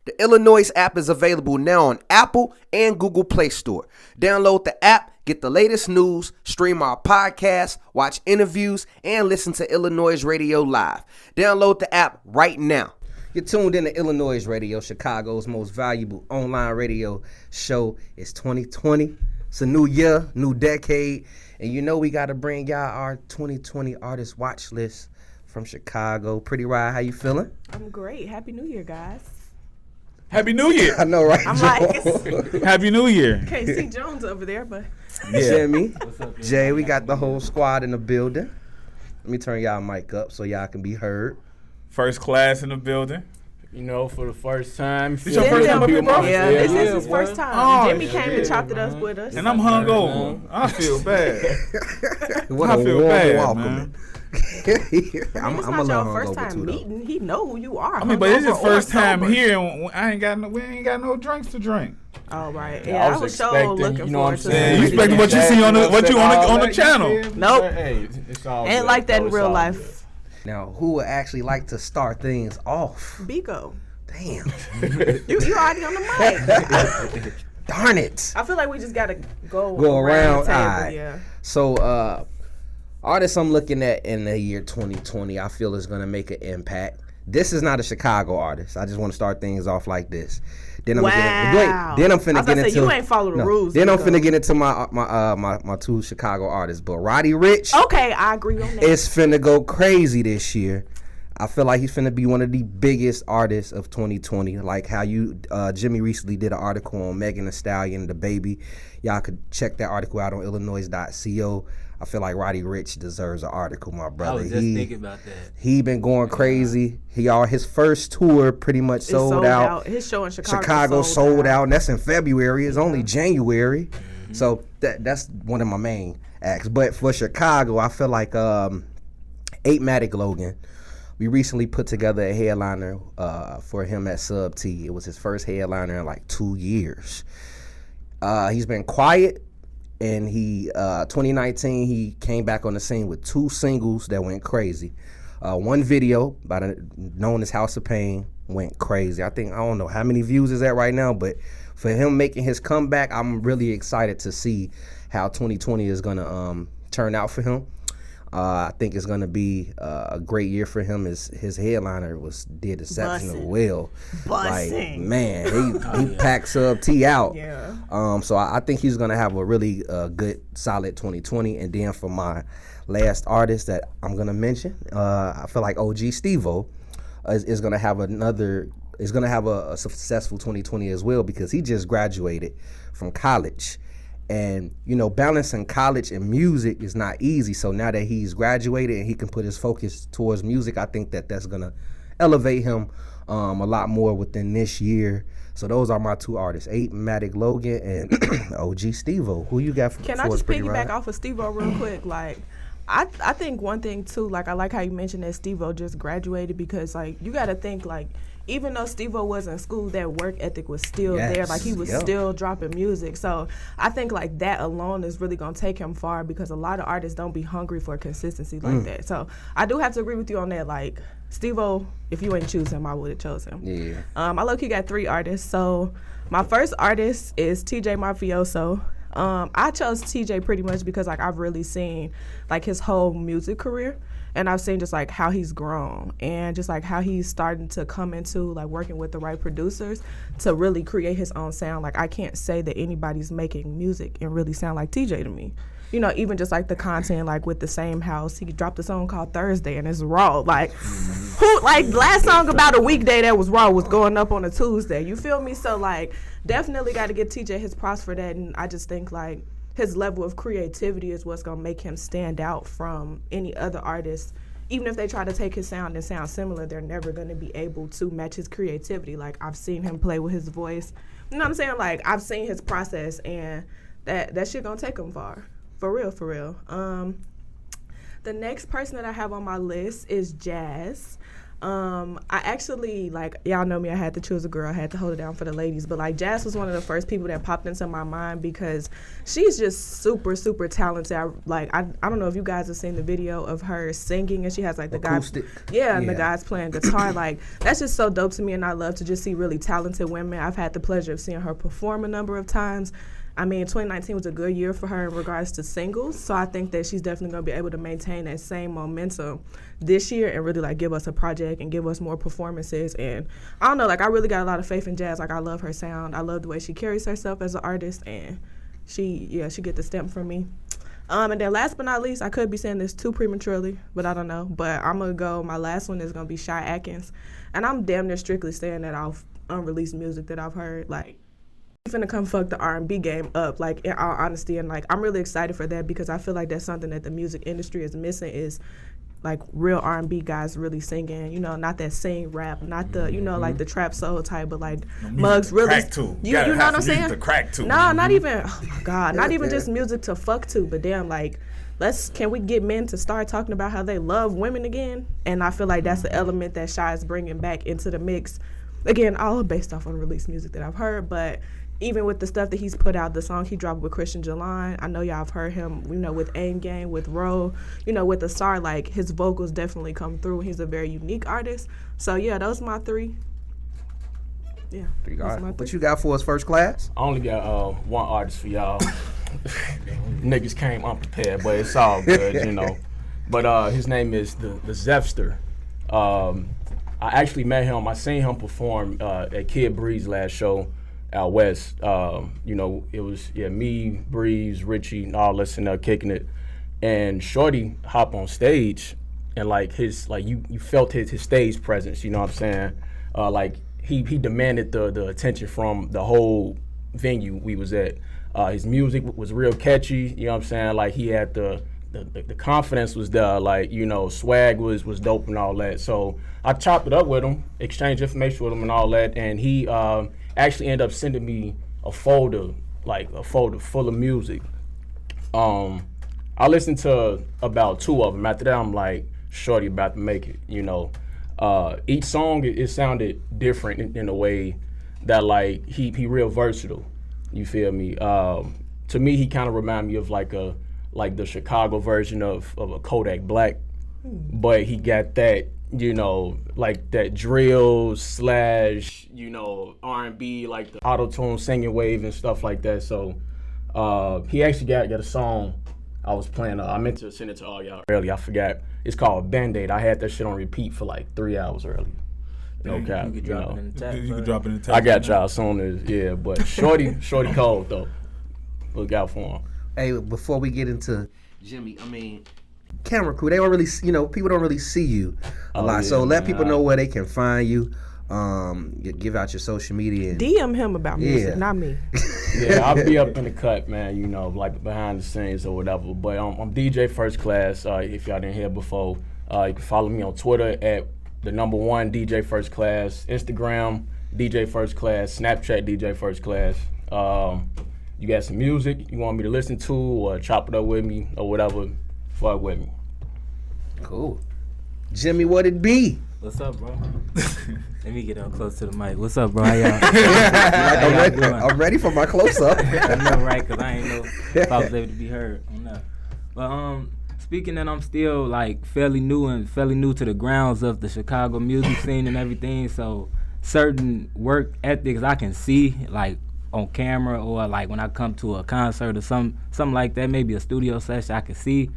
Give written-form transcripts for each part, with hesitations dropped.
The iLLANOiZE app is available now on Apple and Google Play Store. Download the app, get the latest news, stream our podcasts, watch interviews, and listen to iLLANOiZE Radio live. Download the app right now. You're tuned in to iLLANOiZE Radio, Chicago's most valuable online radio show. It's 2020. It's a new year, new decade. And you know we got to bring y'all our 2020 artist watch list from Chicago. Pretty Ride, how you feeling? I'm great. Happy New Year, guys. Happy New Year. I know, right? I'm like, Happy New Year. can't see Jones over there, but. Jimmy, what's up, Jay, we got the whole squad in the building. Let me turn y'all mic up so y'all can be heard. First class in the building. You know, for the first time. This your first time up here, bro? Yeah, this is his first time. Oh, Jimmy came and chopped it up with us. And I'm hungover. I feel bad. What I a feel warm bad, welcome. man. It's not your first time meeting. He know who you are. I mean, but it's his first time sober. here, and we ain't got no drinks to drink. Oh right, yeah, I was so looking you know forward to Yeah, it. you expecting what you see on the channel. Nope. Hey, it's all Ain't good. like that in It's real all life. Now, who would actually like to start things off? Biko, Damn. you already on the mic. Darn it. I feel like we just gotta go around. the table. Alright. Yeah. So, artists I'm looking at in the year 2020, I feel is going to make an impact. This is not a Chicago artist. I just want to start things off like this. Then I'm Wow. then I'm finna get into. You ain't follow the rules. Then I'm Biko. finna get into my two Chicago artists. But Roddy Ricch Okay, I agree on that. is finna go crazy this year. I feel like he's finna be one of the biggest artists of 2020. Like how Jimmy recently did an article on Megan Thee Stallion, the baby. Y'all could check that article out on illanoize.co. I feel like Roddy Ricch deserves an article, my brother. I was just thinking about that. He been going crazy. His first tour pretty much It's sold out. His show in Chicago, Chicago sold out, and that's in February. It's only January. Mm-hmm. So that's one of my main acts. But for Chicago, I feel like 8matic Logan. We recently put together a headliner for him at Sub T. It was his first headliner in like 2 years. He's been quiet, and 2019 he came back on the scene with 2 singles that went crazy. One video known as House of Pain went crazy. I don't know how many views is that right now, but for him making his comeback, I'm really excited to see how 2020 is gonna turn out for him. I think it's gonna be a great year for him. His headliner did exceptionally well. Like, man, he packed Sub T out. Yeah. So I think he's gonna have a really good, solid 2020. And then for my last artist that I'm gonna mention, I feel like OG Steve-O is gonna have a successful 2020 as well, because he just graduated from college. And, you know, balancing college and music is not easy. So now that he's graduated and he can put his focus towards music, I think that's going to elevate him a lot more within this year. So those are my 2 artists, 8matic Logan and OG Steve-O. Who you got for Can I just Pretty piggyback Ride? off of Steve-O real quick? Like, I think one thing, too, like, I like how you mentioned that Steve-O just graduated, because, like, you got to think, like, even though Steve-O was in school, that work ethic was still there. Like, he was still dropping music. So I think, like, that alone is really going to take him far, because a lot of artists don't be hungry for consistency like that. So I do have to agree with you on that. Like, Steve-O, if you ain't choose him, I would have chose him. Yeah. I low-key got 3 artists. So my first artist is TJ Mafioso. I chose TJ pretty much because, like, I've really seen, like, his whole music career. And I've seen just, like, how he's grown and just, like, how he's starting to come into, like, working with the right producers to really create his own sound. Like, I can't say that anybody's making music and really sound like TJ to me. You know, even just, like, the content, like, with the same house. He dropped a song called Thursday, and it's raw. Like, last song about a weekday that was raw was going up on a Tuesday. You feel me? So, like, definitely got to give TJ his props for that. And I just think, like, his level of creativity is what's gonna make him stand out from any other artist. Even if they try to take his sound and sound similar, they're never gonna be able to match his creativity. Like, I've seen him play with his voice. You know what I'm saying? Like, I've seen his process, and that shit gonna take him far. For real, for real. The next person that I have on my list is Jazz. I actually, like, y'all know me, I had to choose a girl, I had to hold it down for the ladies, but like Jazz was one of the first people that popped into my mind because she's just super, super talented. I don't know if you guys have seen the video of her singing, and she has like the Acoustic. guy, and the guys playing guitar. Like, that's just so dope to me, and I love to just see really talented women. I've had the pleasure of seeing her perform a number of times. I mean, 2019 was a good year for her in regards to singles, so I think that she's definitely going to be able to maintain that same momentum this year and really, like, give us a project and give us more performances. And I don't know, like, I really got a lot of faith in Jazz. Like, I love her sound. I love the way she carries herself as an artist, and she get the stamp from me. And then last but not least, I could be saying this too prematurely, but I don't know. But I'm going to go, my last one is going to be Shy Atkins. And I'm damn near strictly saying that off unreleased music that I've heard, like, finna come fuck the R&B game up, like, in all honesty. And like, I'm really excited for that because I feel like that's something that the music industry is missing, is like real R&B guys really singing, you know, not that sing rap, not the, you know, like the trap soul type, but like Muggs really, crack to. you know what I'm saying? To crack to. Nah, not even, oh my God, not even just music to fuck to, but damn, like, can we get men to start talking about how they love women again? And I feel like that's the element that Shy is bringing back into the mix. Again, all based off unreleased music that I've heard, but even with the stuff that he's put out, the song he dropped with Christian Jalan, I know y'all have heard him, you know, with Aim Game, with Ro, you know, with the Star, like, his vocals definitely come through. He's a very unique artist. So, yeah, those are my three. Yeah. What you got for us, First Class? I only got one artist for y'all. Niggas came unprepared, but it's all good, you know. But his name is the Zepster. I actually met him. I seen him perform at Kid Breeze last show out west. You know, it was me, Breeze, Richie, and all us in there kicking it. And Shorty hop on stage, and like you felt his stage presence. You know what I'm saying? Like he demanded the attention from the whole venue we was at. His music was real catchy. You know what I'm saying? Like he had the confidence was there. Like, you know, swag was dope and all that. So I chopped it up with him, exchanged information with him and all that, and he actually ended up sending me a folder full of music. I listened to about 2 of them. After that, I'm like, Shorty about to make it, you know. Each song, it sounded different in a way that, like, he real versatile, you feel me? To me, he kind of reminded me of like the Chicago version of a Kodak Black, but he got that, you know, like that drill / you know, R&B, like the auto-tune singing wave and stuff like that. So he actually got a song I was playing. I meant to send it to all y'all earlier. I forgot. It's called Band-Aid. I had that shit on repeat for like 3 hours earlier. No cap. You could drop it in the chat. You could drop it in the chat. I got y'all soon as, but Shorty cold though. Look out for him. Hey, before we get into Jimmy, I mean, camera crew, they don't really, you know, people don't really see you a lot. So let people know where they can find you. Give out your social media. And DM him about music, not me. Yeah, I'll be up in the cut, man, you know, like behind the scenes or whatever. But I'm DJ First Class, if y'all didn't hear before. You can follow me on Twitter at the #1 DJ First Class, Instagram DJ First Class, Snapchat DJ First Class. You got some music you want me to listen to or chop it up with me or whatever, fuck with me. Cool. Jimmy, what it be? What's up, bro? Let me get up close to the mic. What's up, bro? How y'all? I'm ready for my close-up. I know, right? Because I ain't know if I was able to be heard on that. But speaking that I'm still like fairly new to the grounds of the Chicago music scene and everything, so certain work ethics I can see like on camera or like when I come to a concert or something like that, maybe a studio session I can see.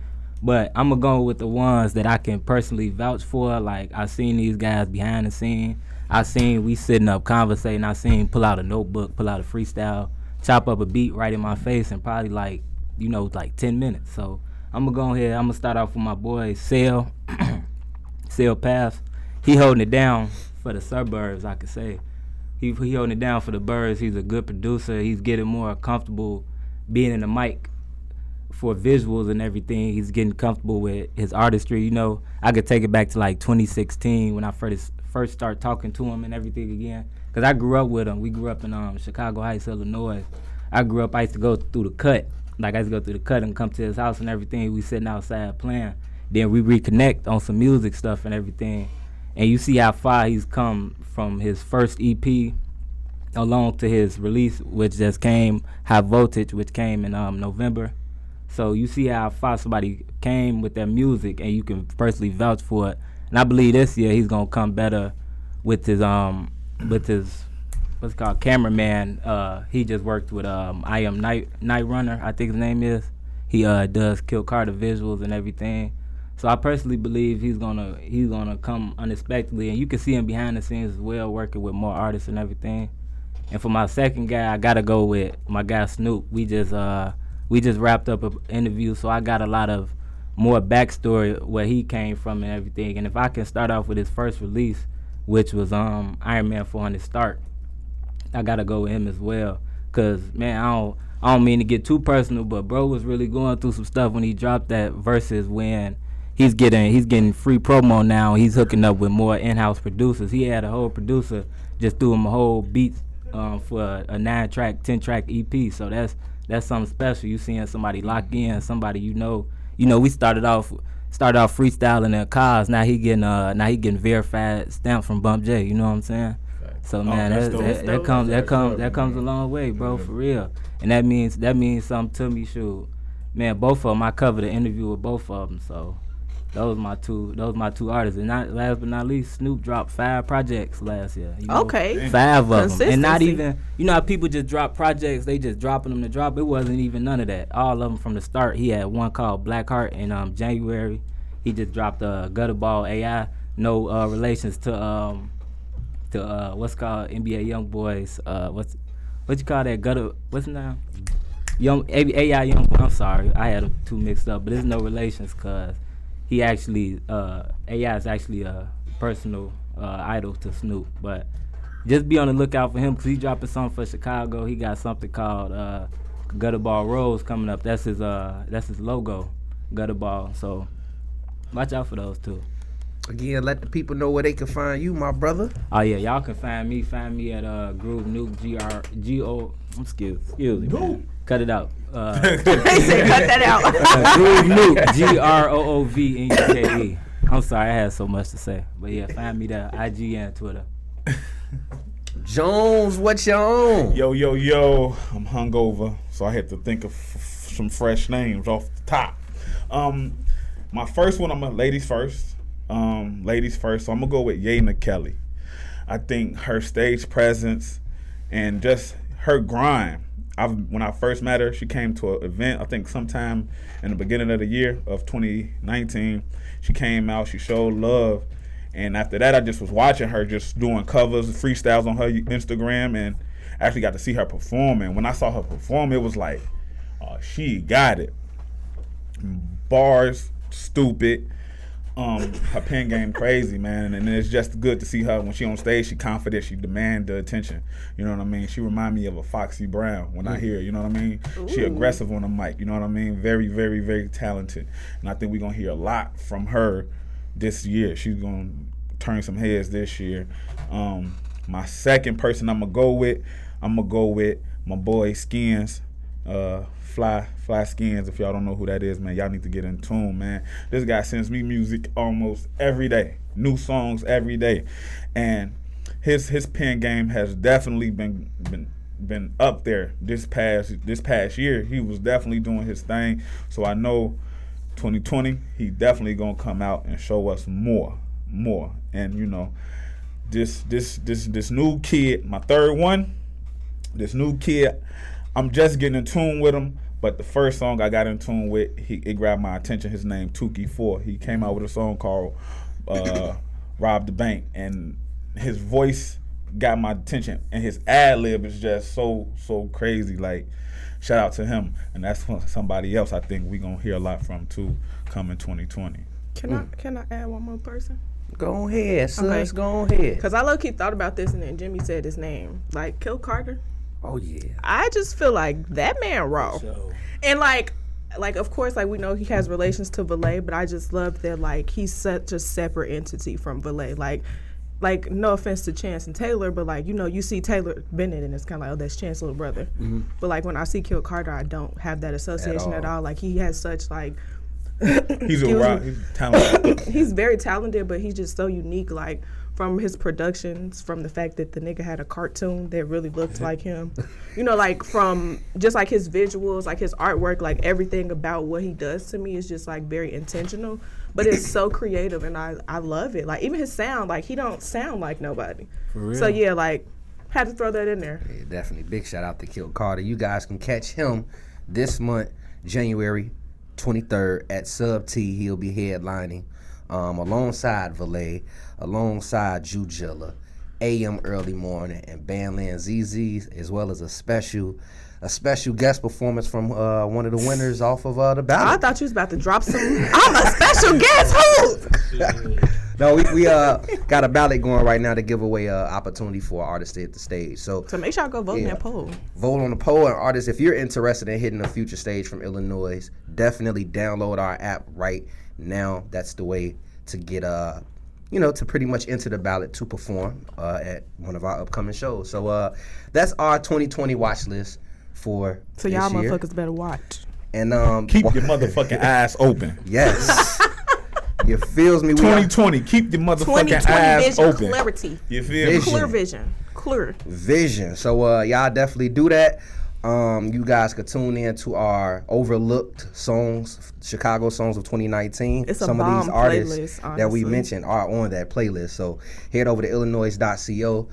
But I'm going to go with the ones that I can personally vouch for. Like, I seen these guys behind the scene. I seen we sitting up conversating. I seen pull out a notebook, pull out a freestyle, chop up a beat right in my face in probably like, you know, like 10 minutes. So I'm going to go ahead. I'm going to start off with my boy, Sale Path. He holding it down for the suburbs, I could say. He holding it down for the birds. He's a good producer. He's getting more comfortable being in the mic for visuals and everything. He's getting comfortable with his artistry. You know, I could take it back to like 2016 when I first started talking to him and everything again. Because I grew up with him. We grew up in Chicago Heights, Illinois. I used to go through the cut. Like, I used to go through the cut and come to his house and everything. We sitting outside playing. Then we reconnect on some music stuff and everything. and you see how far he's come from his first EP along to his release, which just came, High Voltage, which came in November. So you see how far somebody came with their music, and you can personally vouch for it. And I believe this year he's gonna come better with his what's it called, cameraman. He just worked with I Am Night Runner, I think his name is. He does Kill Carter visuals and everything. So I personally believe he's gonna come unexpectedly, and you can see him behind the scenes as well, working with more artists and everything. And for my second guy, I gotta go with my guy Snoop. We just wrapped up an interview, so I got a lot of more backstory where he came from and everything. And if I can start off with his first release, which was Iron Man 400 Start, I gotta go with him as well. Cause man, I don't mean to get too personal, but bro was really going through some stuff when he dropped that versus when he's getting free promo now. He's hooking up with more in-house producers. He had a whole producer just threw him a whole beat for a 9-track, 10-track EP. So that's something special. You seeing somebody lock in, somebody you know. We started off freestyling in cars. Now he getting verified stamps from Bump J. You know what I'm saying? So man, that comes a long way, bro, for real. And that means something to me, shoot. Man, both of them, I covered an interview with both of them. So those my two artists. And not last but not least, Snoop dropped 5 projects last year. Okay. 5 of them. And not even, how people just drop projects, they just dropping them to drop. It wasn't even none of that. All of them from the start. He had one called Blackheart in January. He just dropped Gutterball AI. No relations to what's called NBA YoungBoys. What you call that? What's the name? AI YoungBoy. I'm sorry, I had them two mixed up, but there's no relations because he actually AI is actually a personal idol to Snoop. But just be on the lookout for him because he's dropping something for Chicago. He got something called Gutterball Rose coming up. That's his logo, Gutterball. So watch out for those two. Again, let the people know where they can find you, my brother. Oh yeah, y'all can find me at Groove Nuke G-O. Excuse me, man. Cut it out. He said cut that out. Groove Nuke GROOVNUKE. I'm sorry, I had so much to say, but yeah, find me there. IG and Twitter. Jones, what you on? Yo, I'm hungover, so I had to think of some fresh names off the top. My first one, I'm a ladies first. So I'm gonna go with Yena Kelly. I think her stage presence and just her grind. When I first met her, she came to an event, I think sometime in the beginning of the year of 2019. She came out, she showed love, and after that I just was watching her just doing covers, freestyles on her Instagram, and actually got to see her perform. And when I saw her perform, it was like, she got it. Bars, stupid. Her pen game crazy, man, and it's just good to see her when she on stage. She confident, she demand the attention. You know what I mean? She remind me of a Foxy Brown when I hear her, you know what I mean? Ooh. She aggressive on the mic, you know what I mean? Very, very, very talented, and I think we're gonna hear a lot from her this year. She's gonna turn some heads this year. My second person I'm gonna go with my boy Skins. Fly Skins. If y'all don't know who that is, man, y'all need to get in tune, man. This guy sends me music almost every day, new songs every day, and his pen game has definitely been up there this past year. He was definitely doing his thing, so I know 2020 he definitely gonna come out and show us more, and this new kid, my third one, this new kid, I'm just getting in tune with him, but the first song I got in tune with, it grabbed my attention. His name, Tukey 4. He came out with a song called Rob the Bank, and his voice got my attention, and his ad-lib is just so crazy. Like, shout out to him, and that's somebody else I think we gonna hear a lot from too coming 2020. Can I add one more person? Go ahead, sis. Okay. Go ahead. Because I low-key thought about this, and then Jimmy said his name. Like, Kill Carter. Oh yeah. I just feel like that man raw. And like of course, like we know he has relations to Valet, but I just love that like he's such a separate entity from Valet. Like no offense to Chance and Taylor, but like you see Taylor Bennett and it's kind of like, oh, that's Chance's little brother. Mm-hmm. But like when I see Kill Carter, I don't have that association at all. Like he has such like He's talented. He's very talented, but he's just so unique. Like from his productions, from the fact that the nigga had a cartoon that really looked like him, you know, like from just like his visuals, like his artwork, like everything about what he does to me is just like very intentional. But it's so creative, and I love it. Like even his sound, like he don't sound like nobody. For real. So yeah, like had to throw that in there. Yeah, definitely. Big shout out to Kill Carter. You guys can catch him this month, January 23rd at Sub T. He'll be headlining alongside Valet, alongside Jujilla, AM Early Morning, and Bandland ZZ, as well as a special guest performance from one of the winners off of the ballot. I thought you was about to drop some. I'm a special guest. Who? No, we got a ballot going right now to give away an opportunity for artists to hit the stage. So make sure I go vote in that poll. Vote on the poll, and artists, if you're interested in hitting a future stage from iLLANOiZE, definitely download our app right now. That's the way to get to pretty much enter the ballot to perform at one of our upcoming shows. So that's our 2020 watch list for So this y'all year. motherfuckers better watch. And Keep your motherfucking eyes open. Yes. You feels me? 2020, keep your motherfucking 2020 eyes vision open. clarity. You feel me? Vision. Clear vision. Clear. Vision. So y'all definitely do that. You guys could tune in to our overlooked songs, Chicago songs of 2019. It's a Some of bomb these artists playlist, that we honestly. mentioned are on that playlist. So head over to illinois.co,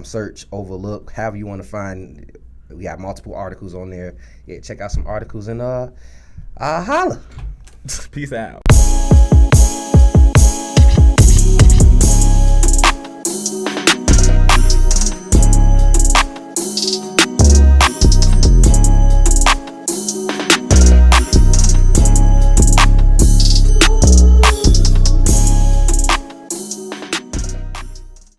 search overlook, however you want to find. We got multiple articles on there. Yeah, check out some articles and holla. Peace out.